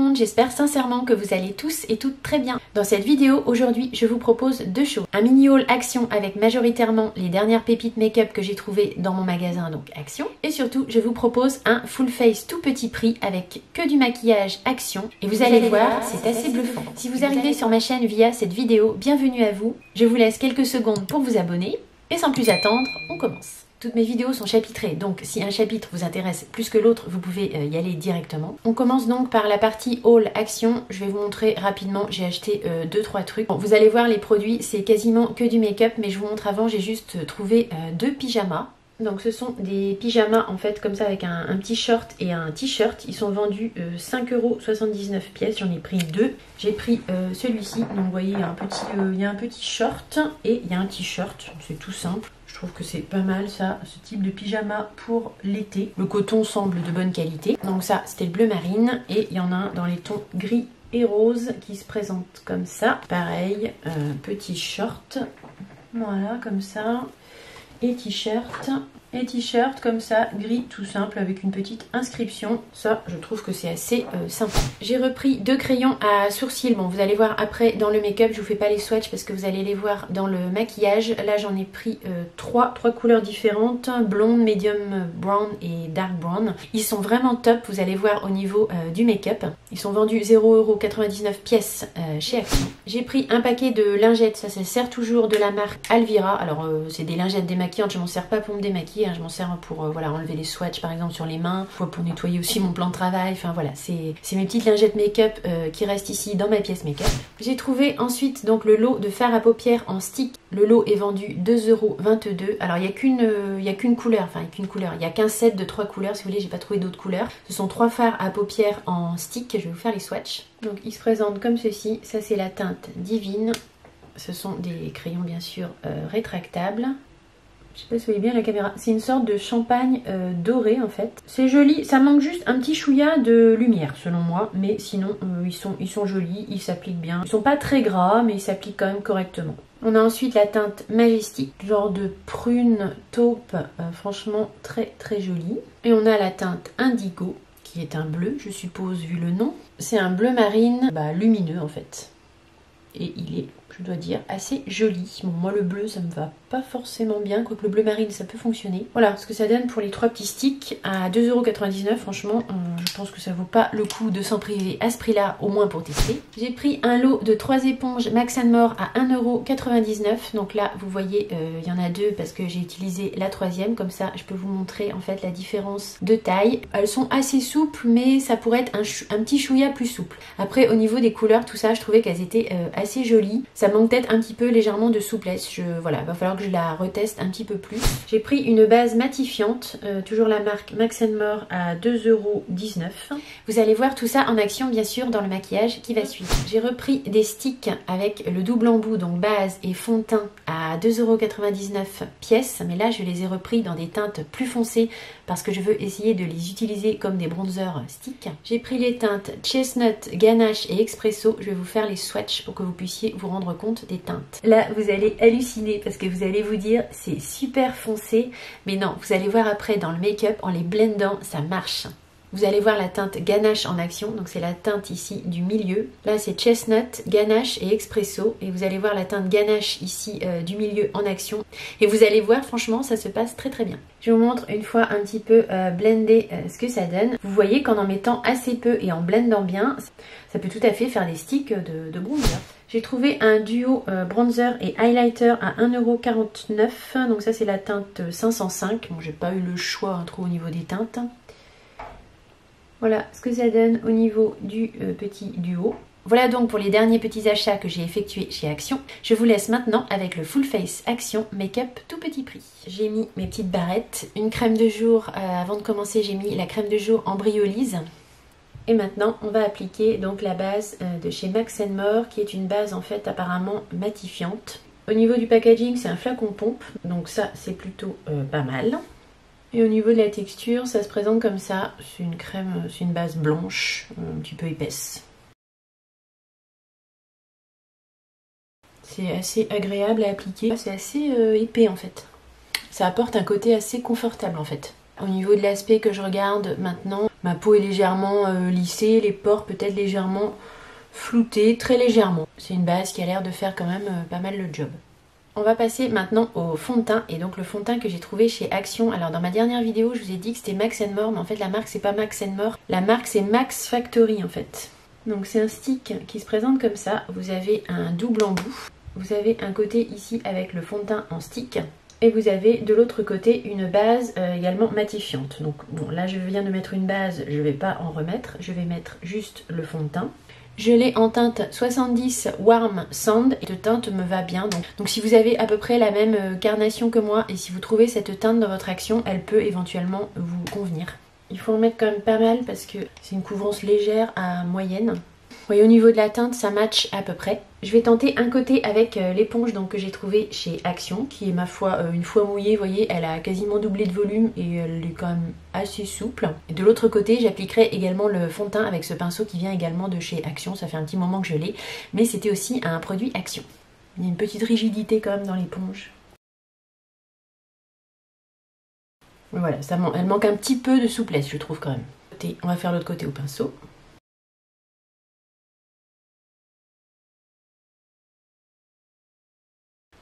monde, j'espère sincèrement que vous allez tous et toutes très bien. Dans cette vidéo, aujourd'hui, je vous propose deux choses. Un mini haul Action avec majoritairement les dernières pépites make-up que j'ai trouvées dans mon magasin, donc Action. Et surtout, je vous propose un full face tout petit prix avec que du maquillage Action. Et vous allez voir, c'est assez bluffant. Si vous arrivez sur ma chaîne via cette vidéo, bienvenue à vous. Je vous laisse quelques secondes pour vous abonner. Et sans plus attendre, on commence. Toutes mes vidéos sont chapitrées, donc si un chapitre vous intéresse plus que l'autre, vous pouvez y aller directement. On commence donc par la partie haul Action. Je vais vous montrer rapidement, j'ai acheté 2-3 trucs. Bon, vous allez voir les produits, c'est quasiment que du make-up, mais je vous montre avant, j'ai juste trouvé 2 pyjamas. Donc ce sont des pyjamas en fait comme ça avec un petit short et un t-shirt. Ils sont vendus 5,79 € pièce, j'en ai pris 2. J'ai pris celui-ci, donc vous voyez il y a un petit short et il y a un t-shirt, c'est tout simple. Je trouve que c'est pas mal ça, ce type de pyjama pour l'été. Le coton semble de bonne qualité. Donc ça, c'était le bleu marine. Et il y en a un dans les tons gris et rose qui se présente comme ça. Pareil, petit short. Voilà, comme ça. Et t-shirt. Et t-shirt comme ça, gris tout simple avec une petite inscription. Ça, je trouve que c'est assez sympa. J'ai repris 2 crayons à sourcils. Bon, vous allez voir après dans le make-up, je vous fais pas les swatchs parce que vous allez les voir dans le maquillage. Là, j'en ai pris 3 couleurs différentes. Blonde, medium brown et dark brown. Ils sont vraiment top, vous allez voir au niveau du make-up. Ils sont vendus 0,99 € pièce chez Action. J'ai pris un paquet de lingettes. Ça sert toujours de la marque Alvira. Alors, c'est des lingettes démaquillantes. Je m'en sers pas pour me démaquiller. Je m'en sers pour voilà, enlever les swatchs par exemple sur les mains, pour nettoyer aussi mon plan de travail. Enfin voilà, c'est mes petites lingettes make-up qui restent ici dans ma pièce make-up. J'ai trouvé ensuite donc le lot de fard à paupières en stick. Le lot est vendu 2,22 €. Alors il n'y a qu'une couleur, enfin qu'une couleur. Il n'y a qu'un set de 3 couleurs. Si vous voulez, j'ai pas trouvé d'autres couleurs. Ce sont 3 fards à paupières en stick. Je vais vous faire les swatchs. Donc ils se présentent comme ceci. Ça c'est la teinte Divine. Ce sont des crayons bien sûr rétractables. Je sais pas si vous voyez bien la caméra. C'est une sorte de champagne doré en fait. C'est joli. Ça manque juste un petit chouïa de lumière selon moi. Mais sinon ils sont jolis. Ils s'appliquent bien. Ils sont pas très gras mais ils s'appliquent quand même correctement. On a ensuite la teinte Majestic. Genre de prune taupe. Franchement très très jolie. Et on a la teinte Indigo. Qui est un bleu je suppose vu le nom. C'est un bleu marine lumineux en fait. Et il est, je dois dire, assez joli. Bon, moi le bleu ça me va pas forcément bien, quoique le bleu marine ça peut fonctionner. Voilà ce que ça donne pour les 3 petits sticks à 2,99 €. Franchement, je pense que ça vaut pas le coup de s'en priver à ce prix-là, au moins pour tester. J'ai pris un lot de 3 éponges Max & More à 1,99 €. Donc là, vous voyez, il y en a 2 parce que j'ai utilisé la 3e. Comme ça, je peux vous montrer en fait la différence de taille. Elles sont assez souples, mais ça pourrait être un petit chouïa plus souple. Après, au niveau des couleurs, tout ça, je trouvais qu'elles étaient assez jolies. Ça manque peut-être un petit peu légèrement de souplesse. Voilà, va falloir que je la reteste un petit peu plus. J'ai pris une base matifiante, toujours la marque Max & More à 2,19 €. Vous allez voir tout ça en action bien sûr dans le maquillage qui va suivre. J'ai repris des sticks avec le double embout, donc base et fond de teint à 2,99 € pièce. Mais là je les ai repris dans des teintes plus foncées parce que je veux essayer de les utiliser comme des bronzers sticks. J'ai pris les teintes Chestnut, Ganache et Expresso. Je vais vous faire les swatchs pour que vous puissiez vous rendre compte des teintes. Là vous allez halluciner parce que vous allez vous dire c'est super foncé, mais non, vous allez voir après dans le make-up en les blendant ça marche. Vous allez voir la teinte Ganache en action, donc c'est la teinte ici du milieu. Là c'est Chestnut, Ganache et Expresso, et vous allez voir la teinte Ganache ici du milieu en action. Et vous allez voir, franchement, ça se passe très très bien. Je vous montre une fois un petit peu blender ce que ça donne. Vous voyez qu'en mettant assez peu et en blendant bien, ça peut tout à fait faire des sticks de bronzer. J'ai trouvé un duo bronzer et highlighter à 1,49 €. Donc ça c'est la teinte 505. Bon, j'ai pas eu le choix trop au niveau des teintes. Voilà ce que ça donne au niveau du petit duo. Voilà donc pour les derniers petits achats que j'ai effectués chez Action. Je vous laisse maintenant avec le Full Face Action Make-up tout petit prix. J'ai mis mes petites barrettes, une crème de jour. Avant de commencer, j'ai mis la crème de jour en Bryolise. Et maintenant, on va appliquer donc la base de chez Max & More, qui est une base en fait apparemment matifiante. Au niveau du packaging, c'est un flacon pompe, donc ça c'est plutôt pas mal. Et au niveau de la texture, ça se présente comme ça. C'est une crème, c'est une base blanche, un petit peu épaisse. C'est assez agréable à appliquer. C'est assez épais en fait. Ça apporte un côté assez confortable en fait. Au niveau de l'aspect que je regarde maintenant, Ma peau est légèrement lissée, les pores peut-être légèrement floutés, très légèrement. C'est une base qui a l'air de faire quand même pas mal le job. On va passer maintenant au fond de teint, et donc le fond de teint que j'ai trouvé chez Action. Alors dans ma dernière vidéo je vous ai dit que c'était Max & More, mais en fait la marque c'est pas Max & More, la marque c'est Max Factory en fait. Donc c'est un stick qui se présente comme ça, vous avez un double embout, vous avez un côté ici avec le fond de teint en stick, et vous avez de l'autre côté une base également matifiante. Donc bon, là je viens de mettre une base, je ne vais pas en remettre, je vais mettre juste le fond de teint. Je l'ai en teinte 70 Warm Sand et cette teinte me va bien. Donc si vous avez à peu près la même carnation que moi et si vous trouvez cette teinte dans votre Action, elle peut éventuellement vous convenir. Il faut en mettre quand même pas mal parce que c'est une couvrance légère à moyenne. Vous voyez, au niveau de la teinte, ça match à peu près. Je vais tenter un côté avec l'éponge que j'ai trouvée chez Action, qui est ma foi, une fois mouillée, vous voyez, elle a quasiment doublé de volume et elle est quand même assez souple. Et de l'autre côté, j'appliquerai également le fond de teint avec ce pinceau qui vient également de chez Action. Ça fait un petit moment que je l'ai, mais c'était aussi un produit Action. Il y a une petite rigidité quand même dans l'éponge. Voilà, elle manque un petit peu de souplesse, je trouve quand même. On va faire l'autre côté au pinceau.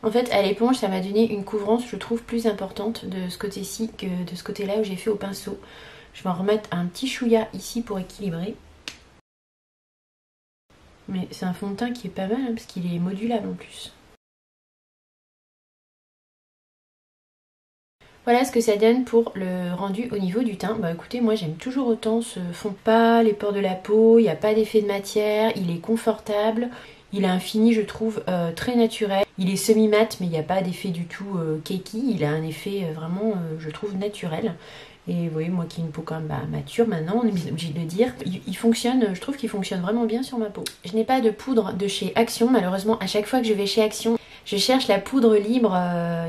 En fait, à l'éponge, ça m'a donné une couvrance, je trouve, plus importante de ce côté-ci que de ce côté-là où j'ai fait au pinceau. Je vais en remettre un petit chouïa ici pour équilibrer. Mais c'est un fond de teint qui est pas mal, hein, parce qu'il est modulable en plus. Voilà ce que ça donne pour le rendu au niveau du teint. Bah écoutez, moi j'aime toujours autant ce fond pas les pores de la peau, il n'y a pas d'effet de matière, il est confortable. Il a un fini, je trouve, très naturel. Il est semi-mat, mais il n'y a pas d'effet du tout cakey. Il a un effet vraiment, je trouve, naturel. Et vous voyez, moi qui ai une peau quand même mature maintenant, on est obligé de le dire. Il fonctionne, je trouve qu'il fonctionne vraiment bien sur ma peau. Je n'ai pas de poudre de chez Action. Malheureusement, à chaque fois que je vais chez Action, je cherche la poudre libre.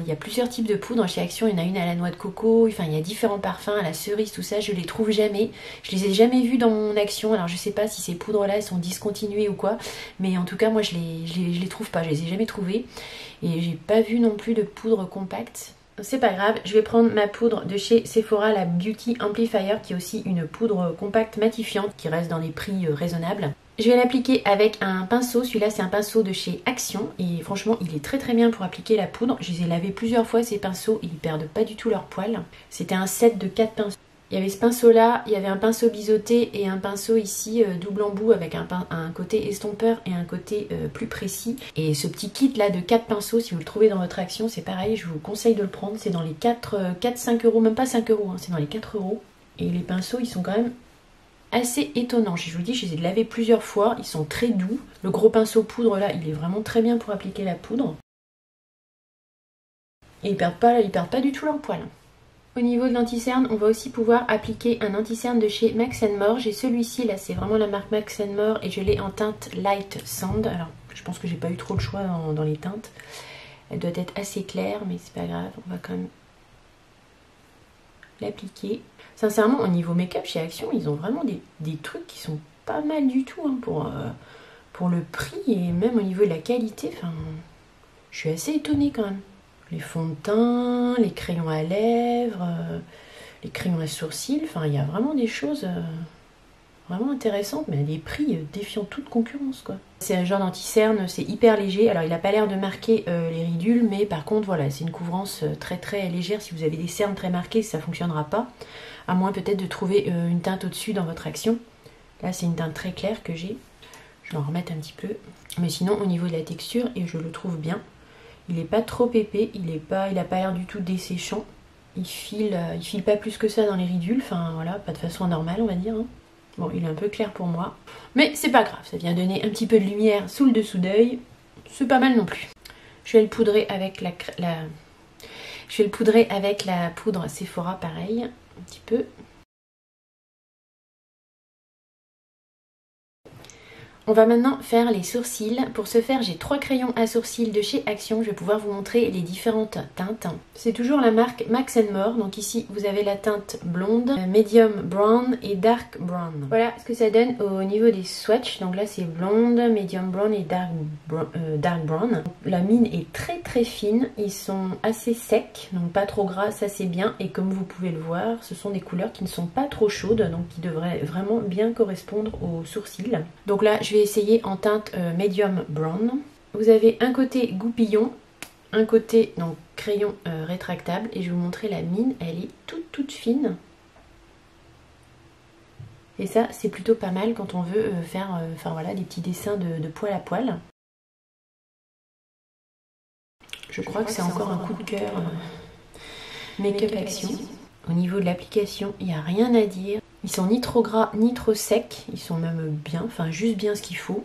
Il y a plusieurs types de poudre chez Action. Il y en a une à la noix de coco. Enfin, il y a différents parfums, à la cerise, tout ça. Je les trouve jamais. Je les ai jamais vus dans mon Action. Alors, je sais pas si ces poudres-là, elles sont discontinuées ou quoi. Mais en tout cas, moi, je les trouve pas. Je les ai jamais trouvées. Et j'ai pas vu non plus de poudre compacte. C'est pas grave, je vais prendre ma poudre de chez Sephora, la Beauty Amplifier, qui est aussi une poudre compacte matifiante qui reste dans des prix raisonnables. Je vais l'appliquer avec un pinceau, celui-là c'est un pinceau de chez Action et franchement il est très très bien pour appliquer la poudre. Je les ai lavés plusieurs fois ces pinceaux, ils perdent pas du tout leur poil. C'était un set de 4 pinceaux. Il y avait ce pinceau là, il y avait un pinceau biseauté et un pinceau ici double embout avec un côté estompeur et un côté plus précis. Et ce petit kit là de 4 pinceaux, si vous le trouvez dans votre Action, c'est pareil, je vous conseille de le prendre. C'est dans les 4-5 euros, même pas 5 euros, hein, c'est dans les 4 euros. Et les pinceaux ils sont quand même assez étonnants. Je vous dis, je les ai lavés plusieurs fois, ils sont très doux. Le gros pinceau poudre là, il est vraiment très bien pour appliquer la poudre. Et ils perdent pas du tout leur poil. Au niveau de l'anti-cerne, on va aussi pouvoir appliquer un anti-cerne de chez Max & More. J'ai celui-ci, là c'est vraiment la marque Max & More et je l'ai en teinte Light Sand. Alors je pense que j'ai pas eu trop le choix dans les teintes. Elle doit être assez claire mais c'est pas grave, on va quand même l'appliquer. Sincèrement, au niveau make-up chez Action, ils ont vraiment des trucs qui sont pas mal du tout hein, pour le prix et même au niveau de la qualité. Enfin, je suis assez étonnée quand même. Les fonds de teint, les crayons à lèvres, les crayons à sourcils, enfin il y a vraiment des choses vraiment intéressantes, mais à des prix défiant toute concurrence quoi. C'est un genre d'anti-cerne, c'est hyper léger, alors il n'a pas l'air de marquer les ridules, mais par contre voilà, c'est une couvrance très très légère. Si vous avez des cernes très marquées, ça ne fonctionnera pas, à moins peut-être de trouver une teinte au-dessus dans votre Action. Là c'est une teinte très claire que j'ai, je vais en remettre un petit peu, mais sinon au niveau de la texture, et je le trouve bien. Il n'est pas trop épais, il a pas l'air du tout desséchant. Il file pas plus que ça dans les ridules, enfin voilà, pas de façon normale on va dire. Hein. Bon, il est un peu clair pour moi. Mais c'est pas grave, ça vient donner un petit peu de lumière sous le dessous d'œil. C'est pas mal non plus. Je vais le poudrer avec la poudre Sephora pareil, un petit peu. On va maintenant faire les sourcils. Pour ce faire, j'ai 3 crayons à sourcils de chez Action. Je vais pouvoir vous montrer les différentes teintes. C'est toujours la marque Max More. Donc ici, vous avez la teinte blonde, medium brown et dark brown. Voilà ce que ça donne au niveau des swatchs. Donc là, c'est blonde, medium brown et dark brown. La mine est très très fine. Ils sont assez secs, donc pas trop gras, ça c'est bien. Et comme vous pouvez le voir, ce sont des couleurs qui ne sont pas trop chaudes, donc qui devraient vraiment bien correspondre aux sourcils. Donc là, je vais essayer en teinte medium brown. Vous avez un côté goupillon, un côté donc crayon rétractable, et je vais vous montrer la mine. Elle est toute fine. Et ça, c'est plutôt pas mal quand on veut faire voilà, des petits dessins de poil à poil. Je crois que c'est encore un coup de cœur Make-up Action. Au niveau de l'application, il n'y a rien à dire. Ils sont ni trop gras ni trop secs. Ils sont même bien, enfin juste bien ce qu'il faut.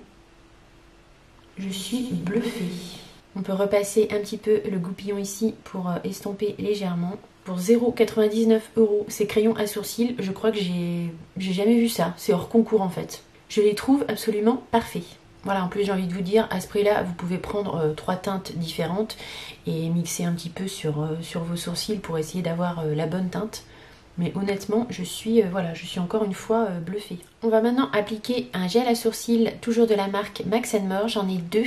Je suis bluffée. On peut repasser un petit peu le goupillon ici pour estomper légèrement. Pour 0,99 €, ces crayons à sourcils, je crois que j'ai jamais vu ça. C'est hors concours en fait. Je les trouve absolument parfaits. Voilà, en plus j'ai envie de vous dire, à ce prix-là, vous pouvez prendre 3 teintes différentes et mixer un petit peu sur vos sourcils pour essayer d'avoir la bonne teinte. Mais honnêtement, je suis encore une fois bluffée. On va maintenant appliquer un gel à sourcils, toujours de la marque Max More. J'en ai 2.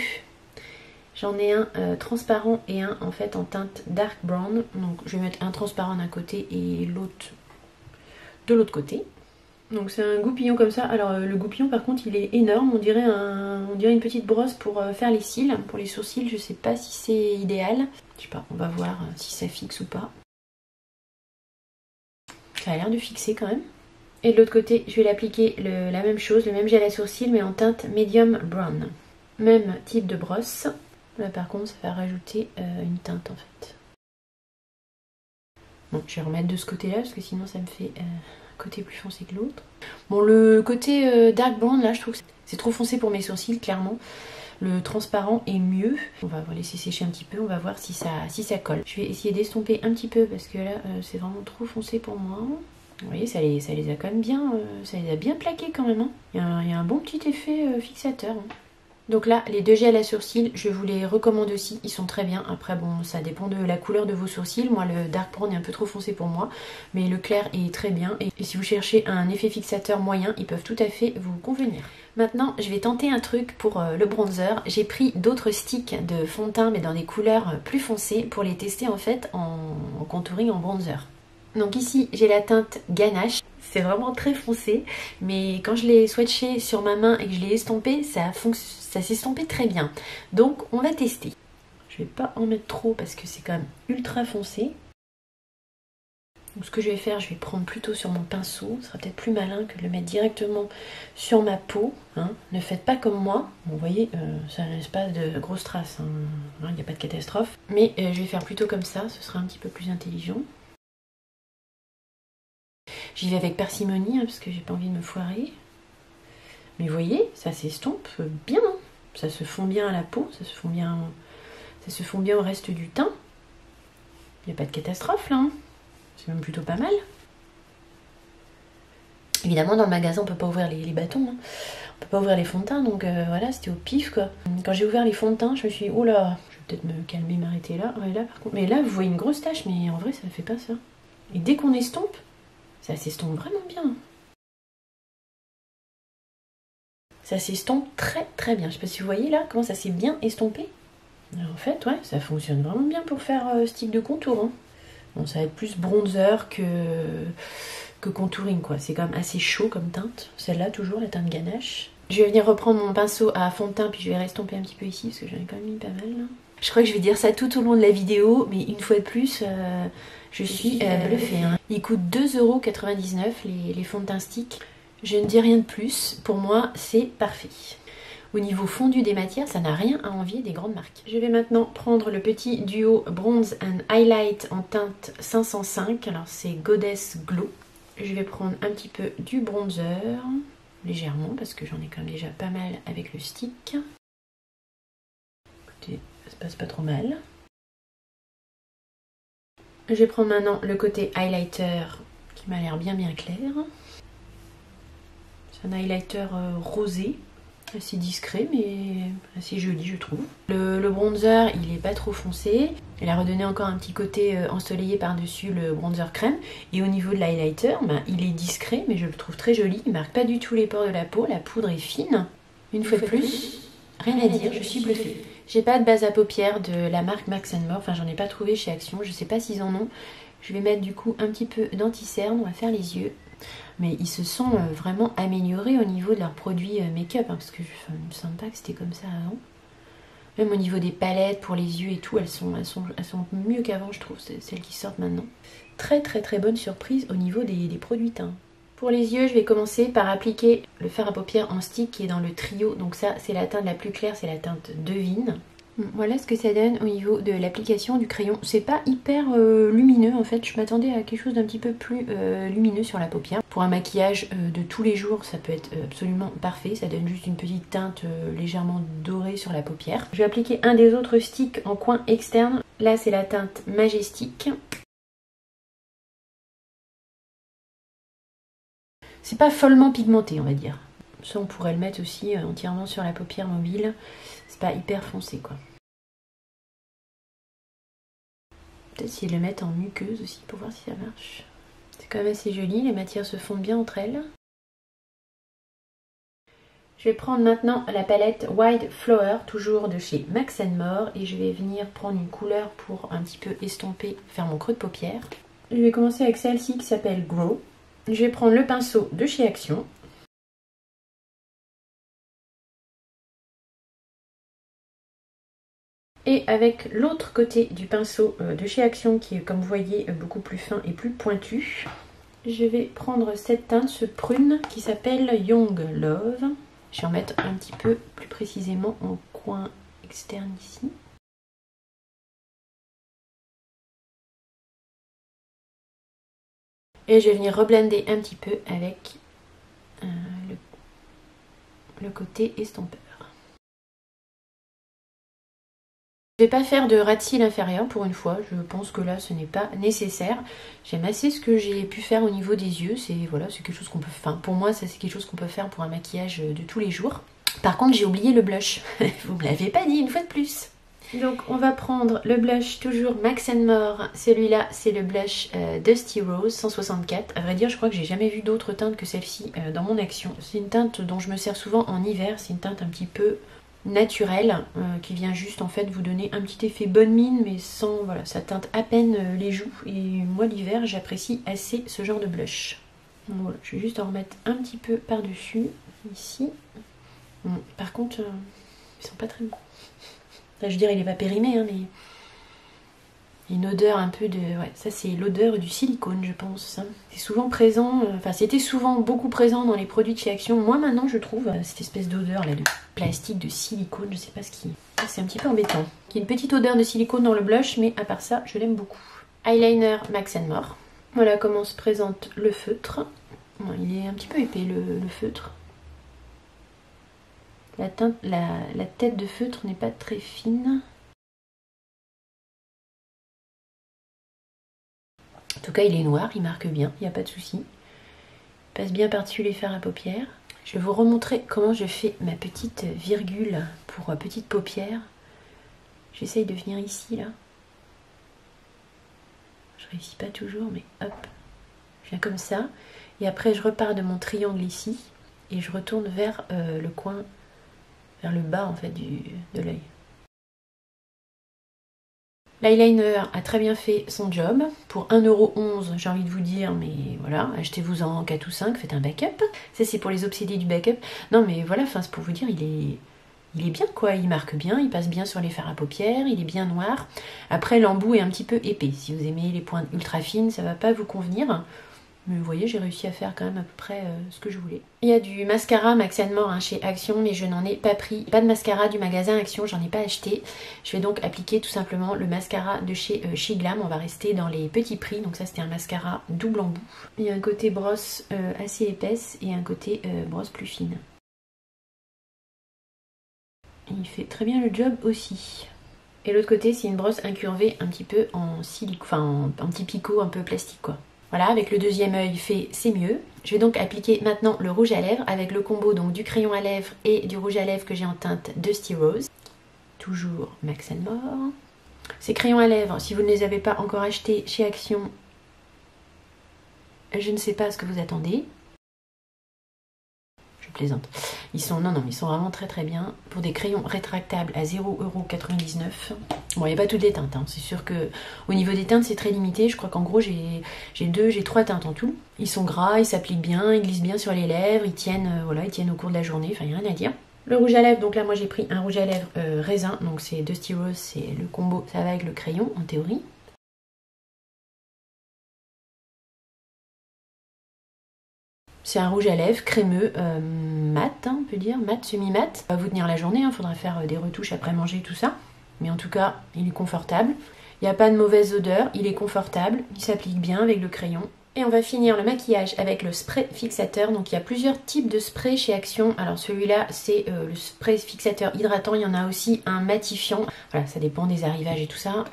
J'en ai un transparent et un en fait en teinte dark brown. Donc je vais mettre un transparent d'un côté et l'autre de l'autre côté. Donc c'est un goupillon comme ça. Alors le goupillon par contre il est énorme. On dirait une petite brosse pour faire les cils, pour les sourcils. Je sais pas si c'est idéal. Je sais pas, on va voir si ça fixe ou pas. Ça a l'air de fixer quand même. Et de l'autre côté, je vais l'appliquer la même chose, le même gel à sourcils, mais en teinte medium brown. Même type de brosse. Là par contre, ça va rajouter une teinte en fait. Bon, je vais remettre de ce côté-là, parce que sinon ça me fait un côté plus foncé que l'autre. Bon, le côté dark brown, là, je trouve que c'est trop foncé pour mes sourcils, clairement. Le transparent est mieux. On va laisser sécher un petit peu, on va voir si ça colle. Je vais essayer d'estomper un petit peu parce que là c'est vraiment trop foncé pour moi. Vous voyez, ça les a quand même bien, ça les a bien plaqués quand même. Hein. Il y a un bon petit effet fixateur. Hein. Donc là, les 2 gels à sourcils, je vous les recommande aussi, ils sont très bien. Après bon, ça dépend de la couleur de vos sourcils. Moi, le dark brown est un peu trop foncé pour moi, mais le clair est très bien. Et si vous cherchez un effet fixateur moyen, ils peuvent tout à fait vous convenir. Maintenant, je vais tenter un truc pour le bronzer. J'ai pris d'autres sticks de fond de teint, mais dans des couleurs plus foncées, pour les tester en fait en contouring en bronzer. Donc ici, j'ai la teinte Ganache. C'est vraiment très foncé, mais quand je l'ai swatché sur ma main et que je l'ai estompé, ça s'est estompé très bien. Donc on va tester. Je vais pas en mettre trop parce que c'est quand même ultra foncé. Donc ce que je vais faire, je vais prendre plutôt sur mon pinceau. Ce sera peut-être plus malin que de le mettre directement sur ma peau. Hein. Ne faites pas comme moi. Bon, vous voyez, ça ne laisse pas de grosses traces. Il n'y a pas de catastrophe. Mais je vais faire plutôt comme ça. Ce sera un petit peu plus intelligent. J'y vais avec parcimonie, hein, parce que j'ai pas envie de me foirer. Mais vous voyez, ça s'estompe bien. Hein. Ça se fond bien à la peau, ça se fond bien au reste du teint. Il n'y a pas de catastrophe là. Hein. C'est même plutôt pas mal. Évidemment, dans le magasin, on peut pas ouvrir les bâtons. Hein. On peut pas ouvrir les fonds de teint, donc voilà, c'était au pif quoi. Quand j'ai ouvert les fonds de teint, je me suis dit, oh là, je vais peut-être me calmer, m'arrêter là. Ouais, là par contre. Mais là, vous voyez une grosse tache, mais en vrai, ça ne fait pas ça. Et dès qu'on estompe, ça s'estompe vraiment bien. Ça s'estompe très très bien. Je sais pas si vous voyez là comment ça s'est bien estompé. Alors, en fait, ouais, ça fonctionne vraiment bien pour faire style de contour. Hein. Bon, ça va être plus bronzer que contouring quoi. C'est quand même assez chaud comme teinte. Celle-là toujours, la teinte Ganache. Je vais venir reprendre mon pinceau à fond de teint puis je vais restomper un petit peu ici parce que j'en ai quand même mis pas mal. Là. Je crois que je vais dire ça tout au long de la vidéo, mais une fois de plus, je suis bluffée. Hein. Ils coûtent 2,99 € les fonds de teint stick. Je ne dis rien de plus. Pour moi, c'est parfait. Au niveau fondu des matières, ça n'a rien à envier des grandes marques. Je vais maintenant prendre le petit duo Bronze and Highlight en teinte 505. Alors c'est Goddess Glow. Je vais prendre un petit peu du bronzer, légèrement, parce que j'en ai quand même déjà pas mal avec le stick. Écoutez, ça se passe pas trop mal. Je vais prendre maintenant le côté highlighter qui m'a l'air bien clair. C'est un highlighter rosé. Assez discret mais assez joli je trouve. Le bronzer il est pas trop foncé. Elle a redonné encore un petit côté ensoleillé par-dessus le bronzer crème. Et au niveau de l'highlighter, ben, il est discret mais je le trouve très joli. Il marque pas du tout les pores de la peau. La poudre est fine. Une fois de plus, rien à dire, je suis bluffée. J'ai pas de base à paupières de la marque Max & More. Enfin j'en ai pas trouvé chez Action. Je sais pas s'ils en ont. Je vais mettre du coup un petit peu d'anti-cerne. On va faire les yeux. Mais ils se sont vraiment améliorés au niveau de leurs produits make-up, hein, parce que je ne me sens pas que c'était comme ça avant. Même au niveau des palettes pour les yeux et tout, elles sont mieux qu'avant je trouve, celles qui sortent maintenant. Très très très bonne surprise au niveau des produits teints. Pour les yeux, je vais commencer par appliquer le fard à paupières en stick qui est dans le trio. Donc ça, c'est la teinte la plus claire, c'est la teinte Devine. Voilà ce que ça donne au niveau de l'application du crayon. C'est pas hyper lumineux en fait, je m'attendais à quelque chose d'un petit peu plus lumineux sur la paupière. Pour un maquillage de tous les jours, ça peut être absolument parfait. Ça donne juste une petite teinte légèrement dorée sur la paupière. Je vais appliquer un des autres sticks en coin externe. Là c'est la teinte Majestic. C'est pas follement pigmenté on va dire. Ça on pourrait le mettre aussi entièrement sur la paupière mobile. C'est pas hyper foncé quoi. Peut-être s'ils le mettent en muqueuse aussi pour voir si ça marche. C'est quand même assez joli, les matières se fondent bien entre elles. Je vais prendre maintenant la palette Wild Flower, toujours de chez Max & More. Et je vais venir prendre une couleur pour un petit peu estomper, faire mon creux de paupière. Je vais commencer avec celle-ci qui s'appelle Grow. Je vais prendre le pinceau de chez Action. Et avec l'autre côté du pinceau de chez Action, qui est comme vous voyez beaucoup plus fin et plus pointu, je vais prendre cette teinte, ce prune, qui s'appelle Young Love. Je vais en mettre un petit peu plus précisément en coin externe ici. Et je vais venir reblender un petit peu avec le côté estompeur. Je ne vais pas faire de ras de cils inférieur pour une fois, je pense que là ce n'est pas nécessaire. J'aime assez ce que j'ai pu faire au niveau des yeux, c'est voilà, c'est quelque chose qu'on peut, enfin pour moi ça c'est quelque chose qu'on peut faire pour un maquillage de tous les jours. Par contre j'ai oublié le blush, vous me l'avez pas dit une fois de plus. Donc on va prendre le blush toujours Max & More, celui-là c'est le blush Dusty Rose 164. À vrai dire je crois que j'ai jamais vu d'autres teintes que celle-ci dans mon Action. C'est une teinte dont je me sers souvent en hiver, c'est une teinte un petit peu naturelle qui vient juste en fait vous donner un petit effet bonne mine mais sans, voilà, ça teinte à peine les joues et moi l'hiver j'apprécie assez ce genre de blush. Donc, voilà, je vais juste en remettre un petit peu par dessus ici. Bon, par contre ils sont pas très bons. Là, je veux dire il est pas périmé hein, mais une odeur un peu de... Ouais, ça c'est l'odeur du silicone je pense. C'est souvent présent, enfin c'était souvent beaucoup présent dans les produits de chez Action. Moi maintenant je trouve cette espèce d'odeur là de plastique, de silicone, je sais pas ce qui... C'est un petit peu embêtant. Il y a une petite odeur de silicone dans le blush mais à part ça je l'aime beaucoup. Eyeliner Max & More. Voilà comment se présente le feutre. Bon, il est un petit peu épais le feutre. La tête de feutre n'est pas très fine. En tout cas, il est noir, il marque bien, il n'y a pas de souci. Passe bien par-dessus les fards à paupières. Je vais vous remontrer comment je fais ma petite virgule pour petite paupière. J'essaye de venir ici, là. Je réussis pas toujours, mais hop. Je viens comme ça. Et après, je repars de mon triangle ici. Et je retourne vers le coin, vers le bas, en fait, de l'œil. L'eyeliner a très bien fait son job. Pour 1,11 €, j'ai envie de vous dire, mais voilà, achetez-vous-en 4 ou 5, faites un backup. Ça, c'est pour les obsédés du backup. Non, mais voilà, c'est pour vous dire, il est bien, quoi. Il marque bien, il passe bien sur les fards à paupières, il est bien noir. Après, l'embout est un petit peu épais. Si vous aimez les pointes ultra fines, ça va pas vous convenir. Mais vous voyez, j'ai réussi à faire quand même à peu près ce que je voulais. Il y a du mascara Max & More chez Action, mais je n'en ai pas pris. Pas de mascara du magasin Action, j'en ai pas acheté. Je vais donc appliquer tout simplement le mascara de chez Shiglam. On va rester dans les petits prix. Donc ça, c'était un mascara double embout. Il y a un côté brosse assez épaisse et un côté brosse plus fine. Et il fait très bien le job aussi. Et l'autre côté, c'est une brosse incurvée un petit peu en silicone, enfin en petit picot un peu plastique, quoi. Voilà, avec le deuxième œil fait, c'est mieux. Je vais donc appliquer maintenant le rouge à lèvres avec le combo donc du crayon à lèvres et du rouge à lèvres que j'ai en teinte Dusty Rose. Toujours Max & More. Ces crayons à lèvres, si vous ne les avez pas encore achetés chez Action, je ne sais pas ce que vous attendez. Je plaisante. Ils sont vraiment très très bien. Pour des crayons rétractables à 0,99 €. Bon, il n'y a pas toutes les teintes, hein. C'est sûr que au niveau des teintes, c'est très limité. Je crois qu'en gros, j'ai 3 teintes en tout. Ils sont gras, ils s'appliquent bien, ils glissent bien sur les lèvres, ils tiennent, voilà, ils tiennent au cours de la journée. Enfin, il n'y a rien à dire. Le rouge à lèvres, donc là, moi j'ai pris un rouge à lèvres raisin. Donc c'est Dusty Rose, c'est le combo, ça va avec le crayon en théorie. C'est un rouge à lèvres crémeux, mat, hein, on peut dire, mat, semi-mat. Ça va vous tenir la journée, il faudra faire des retouches après manger, tout ça. Mais en tout cas, il est confortable. Il n'y a pas de mauvaise odeur, il est confortable, il s'applique bien avec le crayon. Et on va finir le maquillage avec le spray fixateur. Donc il y a plusieurs types de sprays chez Action. Alors celui-là, c'est le spray fixateur hydratant. Il y en a aussi un matifiant. Voilà, ça dépend des arrivages et tout ça.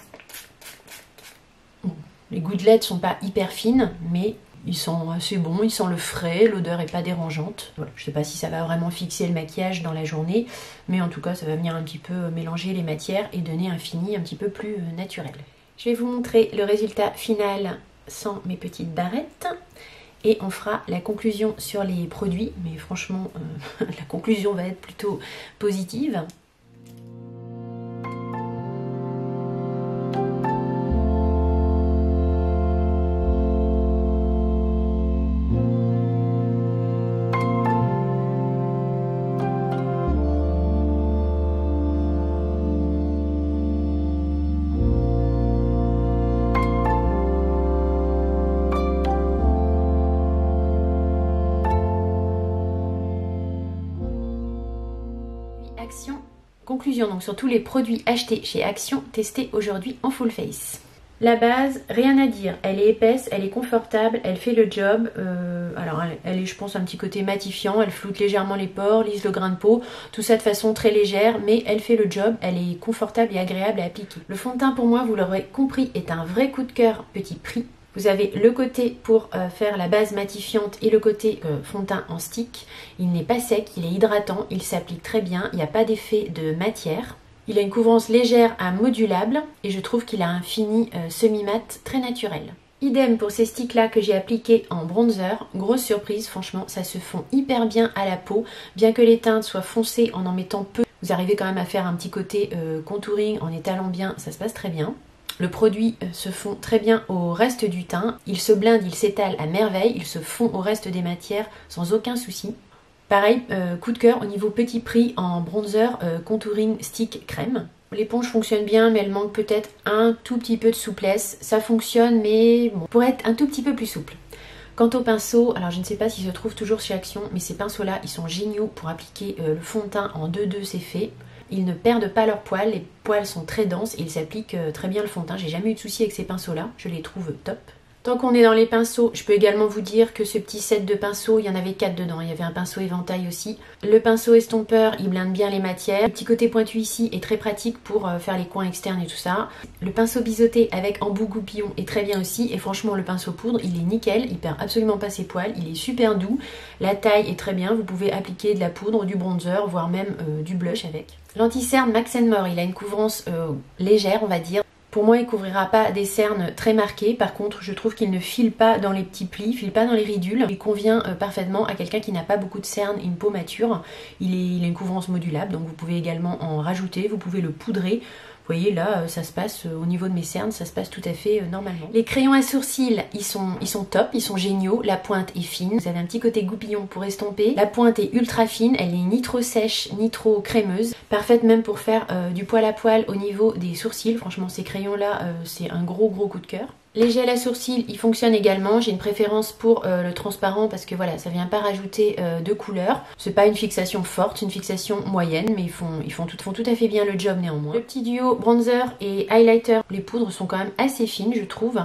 Bon, les gouttelettes sont pas hyper fines, mais ils sont assez bons, ils sentent le frais, l'odeur n'est pas dérangeante. Voilà, je ne sais pas si ça va vraiment fixer le maquillage dans la journée, mais en tout cas ça va venir un petit peu mélanger les matières et donner un fini un petit peu plus naturel. Je vais vous montrer le résultat final sans mes petites barrettes et on fera la conclusion sur les produits, mais franchement la conclusion va être plutôt positive. Action. Conclusion donc sur tous les produits achetés chez Action, testés aujourd'hui en full face. La base, rien à dire, elle est épaisse, elle est confortable, elle fait le job. Alors elle est je pense un petit côté matifiant, elle floute légèrement les pores, lisse le grain de peau, tout ça de façon très légère, mais elle fait le job, elle est confortable et agréable à appliquer. Le fond de teint pour moi, vous l'aurez compris, est un vrai coup de cœur petit prix. Vous avez le côté pour faire la base matifiante et le côté fond de teint en stick. Il n'est pas sec, il est hydratant, il s'applique très bien, il n'y a pas d'effet de matière. Il a une couvrance légère à modulable et je trouve qu'il a un fini semi-mat très naturel. Idem pour ces sticks là que j'ai appliqués en bronzer. Grosse surprise, franchement, ça se fond hyper bien à la peau. Bien que les teintes soient foncées en mettant peu, vous arrivez quand même à faire un petit côté contouring en étalant bien, ça se passe très bien. Le produit se fond très bien au reste du teint, il se blinde, il s'étale à merveille, il se fond au reste des matières sans aucun souci. Pareil, coup de cœur au niveau petit prix en bronzer contouring stick crème. L'éponge fonctionne bien mais elle manque peut-être un tout petit peu de souplesse. Ça fonctionne mais bon, pourrait être un tout petit peu plus souple. Quant au pinceau, alors je ne sais pas s'il se trouve toujours chez Action, mais ces pinceaux là ils sont géniaux pour appliquer le fond de teint en 2-2, c'est fait. Ils ne perdent pas leurs poils, les poils sont très denses et ils s'appliquent très bien le fond de teint. J'ai jamais eu de soucis avec ces pinceaux là, je les trouve top. Tant qu'on est dans les pinceaux, je peux également vous dire que ce petit set de pinceaux, il y en avait 4 dedans. Il y avait un pinceau éventail aussi. Le pinceau estompeur, il blinde bien les matières. Le petit côté pointu ici est très pratique pour faire les coins externes et tout ça. Le pinceau biseauté avec embout goupillon est très bien aussi. Et franchement, le pinceau poudre, il est nickel. Il perd absolument pas ses poils. Il est super doux. La taille est très bien. Vous pouvez appliquer de la poudre, du bronzer, voire même du blush avec. L'anti-cerne Max & More, il a une couvrance légère, on va dire. Pour moi, il ne couvrira pas des cernes très marquées. Par contre, je trouve qu'il ne file pas dans les petits plis, file pas dans les ridules. Il convient parfaitement à quelqu'un qui n'a pas beaucoup de cernes et une peau mature. Il a une couvrance modulable, donc vous pouvez également en rajouter. Vous pouvez le poudrer. Vous voyez là, ça se passe au niveau de mes cernes, ça se passe tout à fait normalement. Les crayons à sourcils, ils sont top, ils sont géniaux. La pointe est fine. Vous avez un petit côté goupillon pour estomper. La pointe est ultra fine, elle est ni trop sèche, ni trop crémeuse. Parfaite même pour faire du poil à poil au niveau des sourcils. Franchement, ces crayons là, c'est un gros coup de cœur. Les gels à sourcils, ils fonctionnent également. J'ai une préférence pour le transparent parce que voilà, ça vient pas rajouter de couleur. C'est pas une fixation forte, c'est une fixation moyenne, mais ils font tout à fait bien le job néanmoins. Le petit duo bronzer et highlighter, les poudres sont quand même assez fines, je trouve.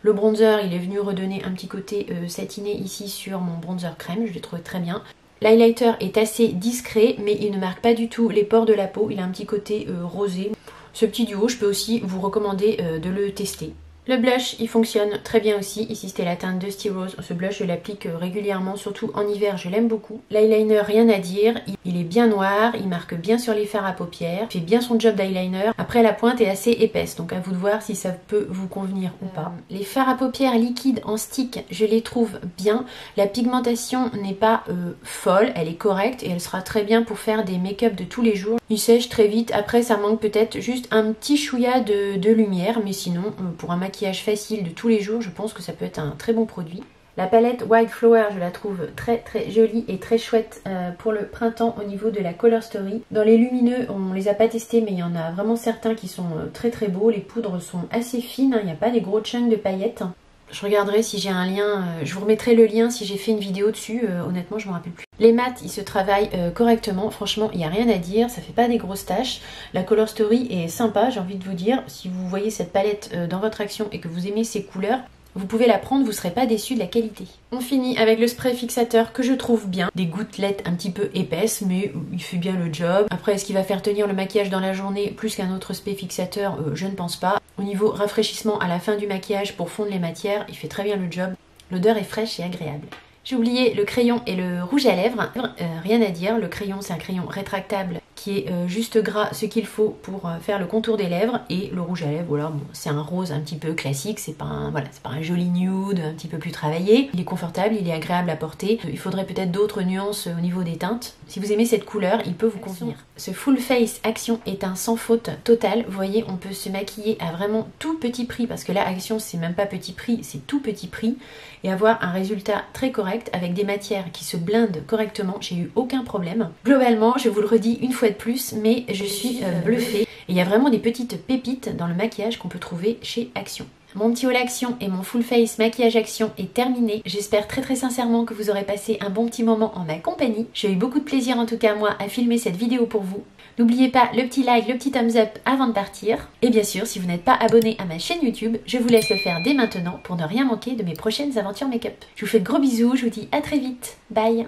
Le bronzer, il est venu redonner un petit côté satiné ici sur mon bronzer crème, je l'ai trouvé très bien. L'highlighter est assez discret, mais il ne marque pas du tout les pores de la peau. Il a un petit côté rosé. Ce petit duo, je peux aussi vous recommander de le tester. Le blush, il fonctionne très bien aussi. Ici, c'était la teinte Dusty Rose. Ce blush, je l'applique régulièrement, surtout en hiver, je l'aime beaucoup. L'eyeliner, rien à dire. Il est bien noir, il marque bien sur les fards à paupières. Il fait bien son job d'eyeliner. Après, la pointe est assez épaisse, donc à vous de voir si ça peut vous convenir ou pas. Les fards à paupières liquides en stick, je les trouve bien. La pigmentation n'est pas folle, elle est correcte et elle sera très bien pour faire des make-up de tous les jours. Il sèche très vite. Après, ça manque peut-être juste un petit chouïa de lumière, mais sinon, pour un maquillage facile de tous les jours, je pense que ça peut être un très bon produit. La palette White Flower, je la trouve très jolie et très chouette pour le printemps au niveau de la Color Story. Dans les lumineux, on les a pas testés, mais il y en a vraiment certains qui sont très beaux. Les poudres sont assez fines, il n'y a pas des gros chunks de paillettes. Je regarderai si j'ai un lien, je vous remettrai le lien si j'ai fait une vidéo dessus, honnêtement je me rappelle plus. Les mats, ils se travaillent correctement, franchement il n'y a rien à dire, ça fait pas des grosses taches. La Color Story est sympa, j'ai envie de vous dire, si vous voyez cette palette dans votre action et que vous aimez ces couleurs, vous pouvez la prendre, vous ne serez pas déçus de la qualité. On finit avec le spray fixateur que je trouve bien. Des gouttelettes un petit peu épaisses, mais il fait bien le job. Après, est-ce qu'il va faire tenir le maquillage dans la journée plus qu'un autre spray fixateur? Je ne pense pas. Au niveau rafraîchissement à la fin du maquillage pour fondre les matières, il fait très bien le job. L'odeur est fraîche et agréable. J'ai oublié le crayon et le rouge à lèvres. Rien à dire, le crayon c'est un crayon rétractable qui est juste gras, ce qu'il faut pour faire le contour des lèvres. Et le rouge à lèvres, voilà, bon, c'est un rose un petit peu classique, c'est pas un joli nude, un petit peu plus travaillé. Il est confortable, il est agréable à porter. Il faudrait peut-être d'autres nuances au niveau des teintes. Si vous aimez cette couleur, il peut vous convenir. Ce Full Face Action est un sans faute total. Vous voyez, on peut se maquiller à vraiment tout petit prix, parce que là, Action, c'est même pas petit prix, c'est tout petit prix. Et avoir un résultat très correct avec des matières qui se blindent correctement. J'ai eu aucun problème. Globalement, je vous le redis une fois de plus, mais je suis bluffée. Et il y a vraiment des petites pépites dans le maquillage qu'on peut trouver chez Action. Mon petit haul Action et mon full face maquillage Action est terminé. J'espère très sincèrement que vous aurez passé un bon petit moment en ma compagnie. J'ai eu beaucoup de plaisir en tout cas moi à filmer cette vidéo pour vous. N'oubliez pas le petit like, le petit thumbs up avant de partir. Et bien sûr, si vous n'êtes pas abonné à ma chaîne YouTube, je vous laisse le faire dès maintenant pour ne rien manquer de mes prochaines aventures make-up. Je vous fais de gros bisous, je vous dis à très vite. Bye!